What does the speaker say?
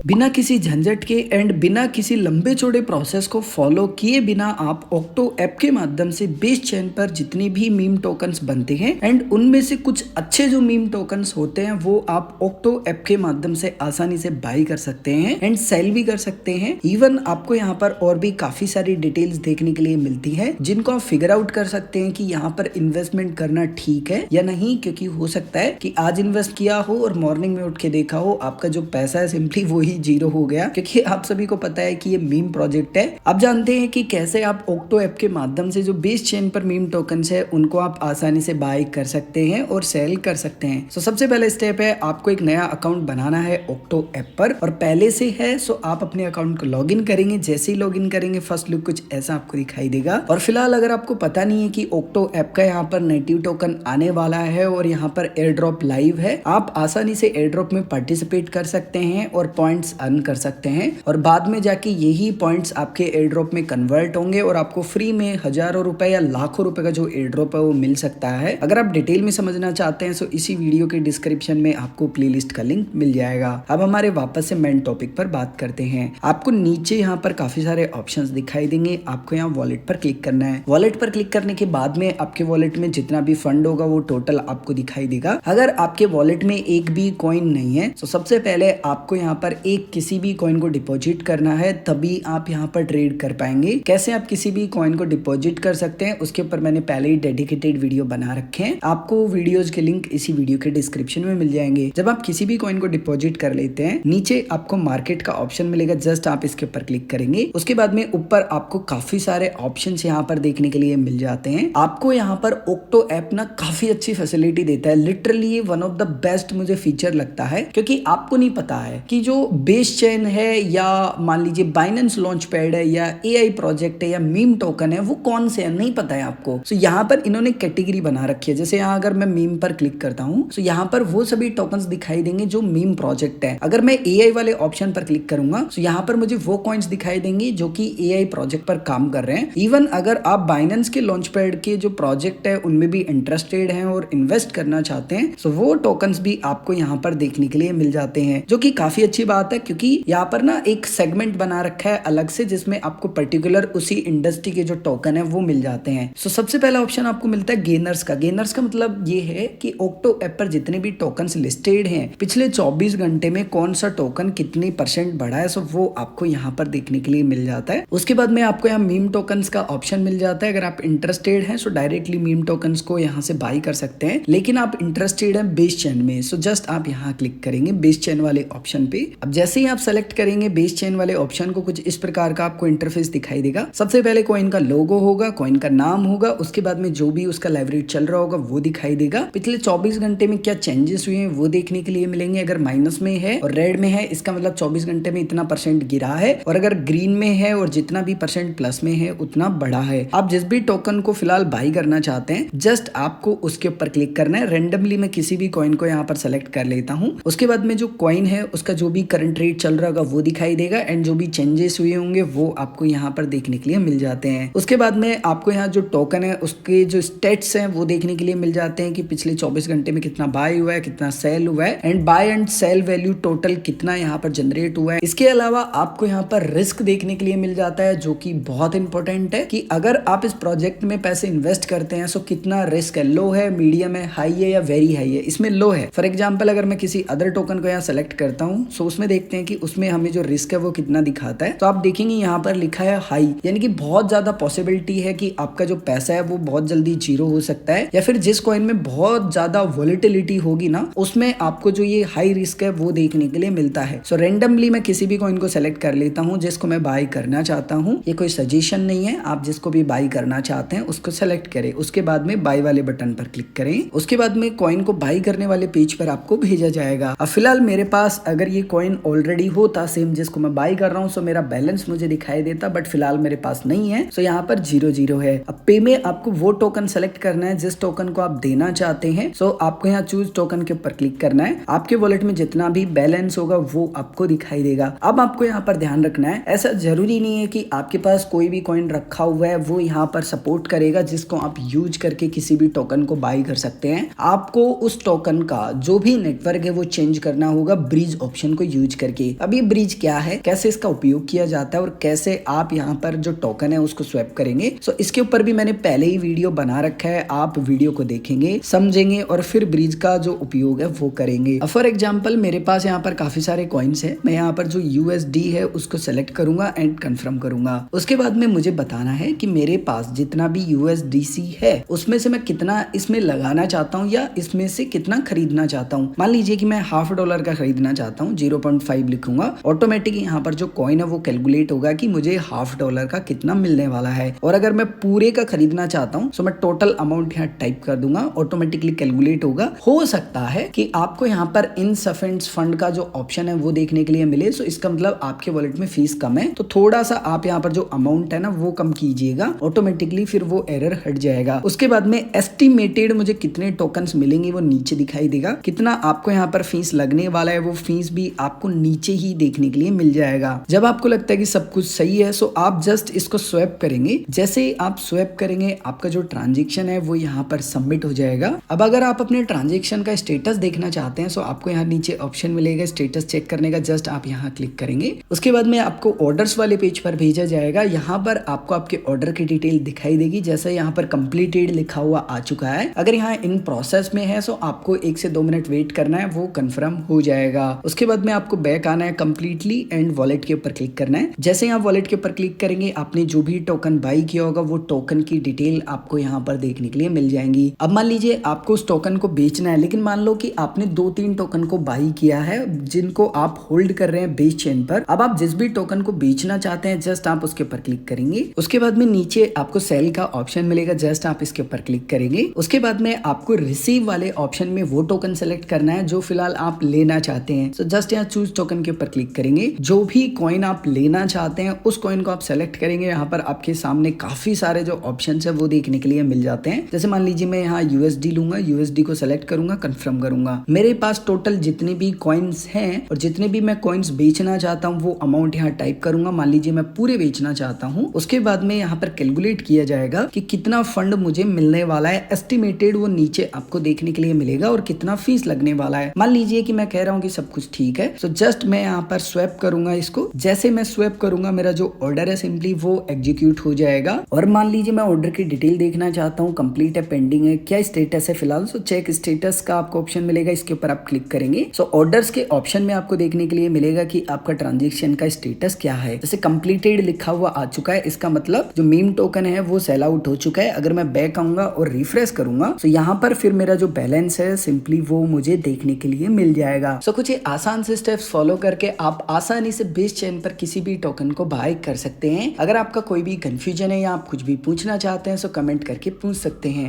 बिना किसी झंझट के एंड बिना किसी लंबे चौड़े प्रोसेस को फॉलो किए बिना आप ऑक्टो ऐप के माध्यम से बेस चेन पर जितने भी मीम टोकन्स बनते हैं एंड उनमें से कुछ अच्छे जो मीम टोकन्स होते हैं वो आप ऑक्टो ऐप के माध्यम से आसानी से बाई कर सकते हैं एंड सेल भी कर सकते हैं। इवन आपको यहाँ पर और भी काफी सारी डिटेल्स देखने के लिए मिलती है जिनको आप फिगर आउट कर सकते हैं कि यहाँ पर इन्वेस्टमेंट करना ठीक है या नहीं, क्योंकि हो सकता है कि आज इन्वेस्ट किया हो और मॉर्निंग में उठ के देखा हो आपका जो पैसा है सिंपली वही जीरो हो गया, क्योंकि आप सभी को पता है कि ये मीम प्रोजेक्ट है। अब जानते हैं कि कैसे आप ऑक्टो ऐप के माध्यम से जो बेस चेन पर मीम टोकन्स है उनको आप आसानी से बाय कर सकते हैं और सेल कर सकते हैं। सो सबसे पहले स्टेप है आपको एक नया अकाउंट बनाना है ऑक्टो ऐप पर, और पहले से है सो आप अपने अकाउंट को लॉगिन करेंगे। जैसे ही लॉगिन करेंगे फर्स्ट लुक कुछ ऐसा आपको दिखाई देगा। और फिलहाल अगर आपको पता नहीं है कि ऑक्टो ऐप का यहाँ पर नेटिव टोकन आने वाला है और यहाँ पर एयर ड्रॉप लाइव है, आप आसानी से एयर ड्रॉप में पार्टिसिपेट कर सकते हैं और पॉइंट्स अर्न कर सकते हैं और बाद में जाके यही पॉइंट्स आपके एयर ड्रॉप में कन्वर्ट होंगे और आपको फ्री में हजारों रुपए या लाखों रुपए का जो एयर ड्रॉप है वो मिल सकता है। अगर आप डिटेल में समझना चाहते हैं तो इसी वीडियो के डिस्क्रिप्शन में आपको प्लेलिस्ट का लिंक मिल जाएगा। अब हमारे वापस से मेन टॉपिक पर बात करते हैं। आपको नीचे यहाँ पर काफी सारे ऑप्शंस दिखाई देंगे। आपको यहाँ वॉलेट पर क्लिक करना है। वॉलेट पर क्लिक करने के बाद में आपके वॉलेट में जितना भी फंड होगा वो टोटल आपको दिखाई देगा। अगर आपके वॉलेट में एक भी कॉइन नहीं है तो सबसे पहले आपको यहाँ पर एक किसी भी कॉइन को डिपॉजिट करना है, तभी आप यहाँ पर ट्रेड कर पाएंगे। कैसे आप किसी भी कॉइन को डिपॉजिट कर सकते हैं उसके ऊपर मैंने पहले ही डेडिकेटेड वीडियो बना रखे हैं। आपको वीडियोज के लिंक इसी वीडियो के डिस्क्रिप्शन में मिल जाएंगे। जब आप किसी भी कॉइन को डिपॉजिट कर लेते हैं नीचे आपको मार्केट का ऑप्शन मिलेगा, जस्ट आप इसके ऊपर क्लिक करेंगे। उसके बाद में ऊपर आपको काफी सारे ऑप्शन यहाँ पर देखने के लिए मिल जाते हैं। आपको यहाँ पर ऑक्टो ऐप ना काफी अच्छी फैसिलिटी देता है। Literally one of the best मुझे फीचर लगता है, क्योंकि आपको नहीं पता है कि जो बेस चेन है या मान लीजिए बाइनेंस लॉन्च पैड है या एआई प्रोजेक्ट है या मीम टोकन है वो कौन से है, नहीं पता है आपको। सो यहाँ पर इन्होंने कैटेगरी बना रखी है। जैसे यहाँ अगर मैं मीम पर क्लिक करता हूँ तो यहाँ पर वो सभी टोकन्स दिखाई देंगे जो मीम प्रोजेक्ट है। अगर मैं एआई वाले ऑप्शन पर क्लिक करूंगा तो यहाँ पर मुझे वो कॉइन्स दिखाई देंगे जो कि एआई प्रोजेक्ट पर काम कर रहे हैं। इवन अगर आप बाइनेंस के लॉन्च पैड के जो प्रोजेक्ट है उनमें भी इंटरेस्टेड हैं और इन्वेस्ट करना चाहते हैं तो वो टोकन्स भी आपको यहाँ पर देखने के लिए मिल जाते हैं, जो कि काफी अच्छी बात है, क्योंकि यहाँ पर ना एक सेगमेंट बना रखा है अलग से जिसमें आपको पर्टिकुलर उसी इंडस्ट्री के जो टोकन है वो मिल जाते हैं। सो सबसे पहला ऑप्शन आपको मिलता है गेनर्स का। गेनर्स का मतलब ये है कि ऑक्टो ऐप पर जितने भी टोकन्स लिस्टेड हैं पिछले 24 घंटे में कौन सा टोकन कितनी % बढ़ा है, सो वो आपको यहाँ पर देखने के लिए मिल जाता है। उसके बाद में आपको यहाँ मीम टोकन्स का ऑप्शन मिल जाता है। अगर आप इंटरेस्टेड हैं सो डायरेक्टली मीम टोकन्स को यहाँ से बाई कर सकते हैं, लेकिन आप इंटरेस्टेड हैं बेस चेन में सो जस्ट आप यहाँ क्लिक करेंगे बेस चेन वाले ऑप्शन पे। अब जैसे ही आप सेलेक्ट करेंगे बेस चेन वाले ऑप्शन को कुछ इस प्रकार का आपको इंटरफेस दिखाई देगा। सबसे पहले कॉइन का लोगो होगा, कॉइन का नाम होगा, उसके बाद में जो भी उसका लेवरेज चल रहा होगा वो दिखाई देगा। पिछले 24 घंटे में क्या चेंजेस हुए हैं वो देखने के लिए मिलेंगे। अगर माइनस में है और रेड में है इसका मतलब 24 घंटे में इतना % गिरा है, और अगर ग्रीन में है और जितना भी % प्लस में है उतना बढ़ा है। आप जिस भी टोकन को फिलहाल बाई करना चाहते हैं जस्ट आपको उसके ऊपर क्लिक करना है। रेंडमली मैं किसी भी कॉइन को यहाँ पर सेलेक्ट कर लेता हूँ। उसके बाद में जो कॉइन है उसका जो भी करंट रेट चल रहा होगा वो दिखाई देगा एंड जो भी चेंजेस हुए होंगे वो आपको यहाँ पर देखने के लिए मिल जाते हैं। उसके बाद में आपको यहाँ जो टोकन है उसके जो स्टेट्स हैं वो देखने के लिए मिल जाते हैं कि पिछले 24 घंटे में कितना बाय हुआ है, कितना सेल हुआ है and buy and sale value total कितना यहाँ पर जनरेट हुआ है। इसके अलावा आपको यहाँ पर रिस्क देखने के लिए मिल जाता है, जो कि बहुत इंपॉर्टेंट है कि अगर आप इस प्रोजेक्ट में पैसे इन्वेस्ट करते हैं सो कितना रिस्क है, लो है, मीडियम है, हाई है या वेरी हाई है। इसमें लो है। फॉर एग्जाम्पल अगर मैं किसी अदर टोकन को यहाँ सेलेक्ट करता हूँ सो उसमें देखते हैं कि उसमें हमें जो रिस्क है वो कितना दिखाता है। तो आप देखेंगे यहाँ पर लिखा है हाई, यानी कि बहुत ज्यादा पॉसिबिलिटी है कि आपका जो पैसा है वो बहुत जल्दी जीरो हो सकता है, या फिर जिस कॉइन में बहुत ज्यादा वॉलेटिलिटी होगी ना उसमें आपको जो ये हाई रिस्क है वो देखने के लिए मिलता है। सो रेंडमली मैं किसी भी कॉइन को सेलेक्ट कर लेता हूँ जिसको मैं बाय करना चाहता हूँ। ये कोई सजेशन नहीं है, आप जिसको भी बाय करना चाहते हैं उसको सेलेक्ट करें। उसके बाद में बाय वाले बटन पर क्लिक करें। उसके बाद में कॉइन को बाय करने वाले पेज पर आपको भेजा जाएगा। अब फिलहाल मेरे पास अगर ये कॉइन ऑलरेडी होता सेम जिसको मैं बाय कर रहा हूँ सो मेरा बैलेंस मुझे दिखाई देता, बट फिलहाल मेरे पास नहीं है सो यहाँ पर 0 है। अब पे में आपको वो टोकन सेलेक्ट करना है जिस टोकन को आप देना चाहते हैं। सो आपको यहाँ चूज टोकन के ऊपर क्लिक करना है। आपके वॉलेट में जितना भी बैलेंस होगा वो आपको दिखाई देगा। अब आपको यहाँ पर ध्यान रखना है, ऐसा जरूरी नहीं है कि आपके पास कोई भी कॉइन रखा हुआ है वो यहाँ पर सपोर्ट करेगा जिसको आप यूज करके किसी भी टोकन को बाय कर सकते हैं। आपको उस टोकन का जो भी नेटवर्क है वो चेंज करना होगा ब्रिज ऑप्शन को यूज यूज करके। अब ये ब्रिज क्या है, कैसे इसका उपयोग किया जाता है और कैसे आप यहाँ पर जो टोकन है उसको स्वैप करेंगे, सो इसके ऊपर भी मैंने पहले ही वीडियो बना रखा है। आप वीडियो को देखेंगे, समझेंगे और फिर ब्रिज का जो उपयोग है वो करेंगे। फॉर एग्जाम्पल मेरे पास यहाँ पर काफी सारे कॉइन्स है, मैं यहाँ पर जो USD है उसको सेलेक्ट करूंगा एंड कंफर्म करूंगा। उसके बाद में मुझे बताना है कि मेरे पास जितना भी USDC है उसमें से मैं कितना इसमें लगाना चाहता हूँ या इसमें से कितना खरीदना चाहता हूँ। मान लीजिए कि मैं $0.5 का खरीदना चाहता हूँ, 0.5 लिखूंगा। ऑटोमेटिक यहाँ पर जो कॉइन है वो कैलकुलेट होगा कि मुझे $0.5 का कितना मिलने वाला है। और अगर मैं पूरे का खरीदना चाहता हूँ तो मैं टोटल अमाउंट यहाँ टाइप कर दूंगा, ऑटोमेटिकली कैलकुलेट होगा। हो सकता है कि आपको यहाँ पर इनसफिशिएंट फंड का जो ऑप्शन है वो देखने के लिए मिले, सो इसका मतलब आपके वॉलेट में फीस कम है, तो थोड़ा सा आप यहाँ पर जो अमाउंट है ना वो कम कीजिएगा, ऑटोमेटिकली फिर वो एरर हट जाएगा। उसके बाद में एस्टिमेटेड मुझे कितने टोकन्स मिलेंगे वो नीचे दिखाई देगा, कितना आपको यहाँ पर फीस लगने वाला है वो फीस भी आपको नीचे ही देखने के लिए मिल जाएगा। जब आपको लगता है कि सब कुछ सही है सो आप जस्ट इसको स्वैप करेंगे। जैसे ही आप स्वैप करेंगे आपका जो ट्रांजेक्शन है वो यहाँ पर सबमिट हो जाएगा। अब अगर आप अपने ट्रांजेक्शन का स्टेटस देखना चाहते हैं सो आपको यहाँ नीचे ऑप्शन मिलेगा स्टेटस चेक करने का, जस्ट आप यहाँ क्लिक करेंगे। उसके बाद में आपको ऑर्डर्स वाले पेज पर भेजा जाएगा। यहाँ पर आपको आपके ऑर्डर की डिटेल दिखाई देगी, जैसे यहाँ पर कंप्लीटेड लिखा हुआ आ चुका है। अगर यहाँ इन प्रोसेस में है सो आपको 1 से 2 मिनट वेट करना है, वो कंफर्म हो जाएगा। उसके बाद में आपको बैक आना है कंप्लीटली एंड वॉलेट के ऊपर क्लिक करना है। जैसे यहाँ वॉलेट के ऊपर क्लिक करेंगे आपने जो भी टोकन बाई किया होगा वो टोकन की डिटेल आपको यहाँ पर देखने के लिए मिल जाएंगी। अब मान लीजिए आपको उस टोकन को बेचना है, लेकिन मान लो कि आपने 2-3 टोकन को बाई किया है जिनको आप होल्ड कर रहे हैं बेस चेन पर। अब आप जिस भी टोकन को बेचना चाहते हैं जस्ट आप उसके ऊपर क्लिक करेंगे। उसके बाद में नीचे आपको सेल का ऑप्शन मिलेगा, जस्ट आप इसके ऊपर क्लिक करेंगे। उसके बाद में आपको रिसीव वाले ऑप्शन में वो टोकन सेलेक्ट करना है जो फिलहाल आप लेना चाहते हैं। सो जस्ट यहाँ चूज टोकन के ऊपर क्लिक करेंगे। जो भी कॉइन आप लेना चाहते हैं उस कॉइन को आप सेलेक्ट करेंगे। यहाँ पर आपके सामने काफी सारे जो ऑप्शन है वो देखने के लिए मिल जाते हैं। जैसे मान लीजिए मैं यहाँ USD लूंगा, USD को सेलेक्ट करूंगा, कंफर्म करूंगा। मेरे पास टोटल जितने भी कॉइन्स हैं और जितने भी मैं कॉइन्स बेचना चाहता हूँ वो अमाउंट यहाँ टाइप करूंगा। मान लीजिए मैं पूरे बेचना चाहता हूँ। उसके बाद में यहाँ पर कैलकुलेट किया जाएगा कि कितना फंड मुझे मिलने वाला है, एस्टिमेटेड वो नीचे आपको देखने के लिए मिलेगा और कितना फीस लगने वाला है। मान लीजिए कि मैं कह रहा हूँ कि सब कुछ ठीक है, तो जस्ट मैं यहाँ पर स्वैप करूंगा इसको। जैसे मैं स्वैप करूंगा मेरा जो ऑर्डर है सिंपली वो एग्जीक्यूट हो जाएगा। और मान लीजिए मैं ऑर्डर की डिटेल देखना चाहता हूँ, कंप्लीट है, पेंडिंग है, क्या स्टेटस है फिलहाल, सो चेक स्टेटस का आपको ऑप्शन मिलेगा, इसके ऊपर आप क्लिक करेंगे। सो ऑर्डर्स के ऑप्शन में आपको देखने के लिए मिलेगा कि आपका ट्रांजेक्शन का स्टेटस क्या है। जैसे कंप्लीटेड लिखा हुआ आ चुका है, इसका मतलब जो मीम टोकन है वो सेल आउट हो चुका है। अगर मैं बैक आऊंगा और रिफ्रेश करूंगा तो यहाँ पर फिर मेरा जो बैलेंस है सिंपली वो मुझे देखने के लिए मिल जाएगा। सो कुछ आसान से स्टेप्स फॉलो करके आप आसानी से बेस चेन पर किसी भी टोकन को बाय कर सकते हैं। अगर आपका कोई भी कंफ्यूजन है या आप कुछ भी पूछना चाहते हैं सो कमेंट करके पूछ सकते हैं।